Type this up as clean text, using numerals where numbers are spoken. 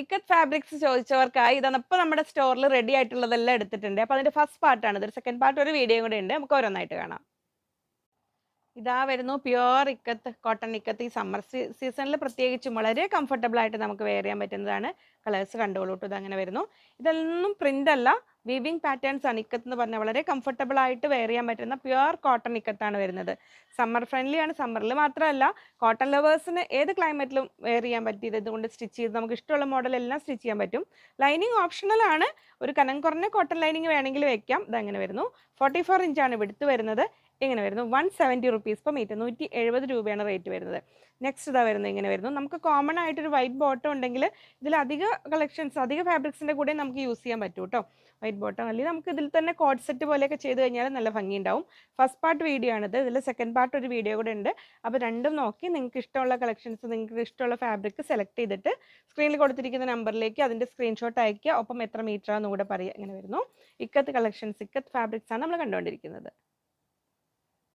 Ikat fabrics ചോദിച്ചവർക്കായി ഇതാണ് ഇപ്പോൾ നമ്മുടെ സ്റ്റോറിൽ റെഡി ആയിട്ടുള്ളതെല്ലാം എടുത്തിട്ടുണ്ട്. അപ്പോൾ അതിന്റെ ഫസ്റ്റ് പാർട്ടാണ് ഇത്. സെക്കൻഡ് പാർട്ട് ഒരു വീഡിയോയും കൂടെ ഉണ്ട്. നമുക്ക് ഓരോന്നായിട്ട് കാണാം. ഇതാ വരുന്നു പ്യുവർ ഇക്കത്ത്, കോട്ടൺ ഇക്കത്ത്. ഈ സമ്മർ സീസണിൽ പ്രത്യേകിച്ചും വളരെ കംഫർട്ടബിൾ ആയിട്ട് നമുക്ക് വെയർ ചെയ്യാൻ പറ്റുന്നതാണ്. കളേഴ്സ് കണ്ടോളൂ കേട്ടോ, ഇതങ്ങനെ വരുന്നു. ഇതൊന്നും പ്രിന്റ് അല്ല, വീവിങ് പാറ്റേൺസ് ആണ്. ഇക്കത്ത് എന്ന് പറഞ്ഞാൽ വളരെ കംഫർട്ടബിൾ ആയിട്ട് വെയർ ചെയ്യാൻ പറ്റുന്ന പ്യുവർ കോട്ടൺ ഇക്കത്താണ് വരുന്നത്. സമ്മർ ഫ്രണ്ട്ലി ആണ്. സമ്മറിൽ മാത്രമല്ല, കോട്ടൺ ലവേഴ്സിന് ഏത് ക്ലൈമറ്റിലും വെയർ ചെയ്യാൻ പറ്റിയത് ഇതുകൊണ്ട് സ്റ്റിച്ച് ചെയ്ത് നമുക്ക് ഇഷ്ടമുള്ള മോഡൽ എല്ലാം സ്റ്റിച്ച് ചെയ്യാൻ പറ്റും. ലൈനിങ് ഓപ്ഷണൽ ആണ്. ഒരു കനം കുറഞ്ഞ കോട്ടൺ ലൈനിങ് വേണമെങ്കിൽ വെക്കാം. ഇതങ്ങനെ വരുന്നു. 44 ഇഞ്ചാണ് വിടുത്ത് വരുന്നത്. ഇങ്ങനെ വരുന്നു. 170 റുപ്പീസ് പെർ മീറ്റർ, 170 രൂപയാണ് റേറ്റ് വരുന്നത്. നെക്സ്റ്റ് ഇതാ വരുന്നത്, ഇങ്ങനെ വരുന്നു. നമുക്ക് കോമൺ ആയിട്ടൊരു വൈറ്റ് ബോട്ടം ഉണ്ടെങ്കിൽ ഇതിൽ അധിക കളക്ഷൻസ്, അധിക ഫാബ്രിക്സിൻ്റെ കൂടെ നമുക്ക് യൂസ് ചെയ്യാൻ പറ്റും കേട്ടോ. വൈറ്റ് ബോട്ടം അല്ലെങ്കിൽ നമുക്ക് ഇതിൽ തന്നെ കോഡ് സെറ്റ് പോലെയൊക്കെ ചെയ്ത് കഴിഞ്ഞാൽ നല്ല ഭംഗി ഉണ്ടാവും. ഫസ്റ്റ് പാർട്ട് വീഡിയോ ആണിത്. ഇതിൽ സെക്കൻഡ് പാർട്ട് ഒരു വീഡിയോ കൂടെ ഉണ്ട്. അപ്പോൾ രണ്ടും നോക്കി നിങ്ങൾക്ക് ഇഷ്ടമുള്ള കളക്ഷൻസ്, നിങ്ങൾക്ക് ഇഷ്ടമുള്ള ഫാബ്രിക് സെലക്ട് ചെയ്തിട്ട് സ്ക്രീനിൽ കൊടുത്തിരിക്കുന്ന നമ്പറിലേക്ക് അതിൻ്റെ സ്ക്രീൻഷോട്ട് അയക്കുക. ഒപ്പം എത്ര മീറ്റർ ആണെന്ന് കൂടെ പറയുക. ഇങ്ങനെ വരുന്നു. ഇക്കത്ത് കളക്ഷൻസ്, ഇക്കത്ത് ഫാബ്രിക്സ് ആണ് നമ്മൾ കണ്ടുകൊണ്ടിരിക്കുന്നത്.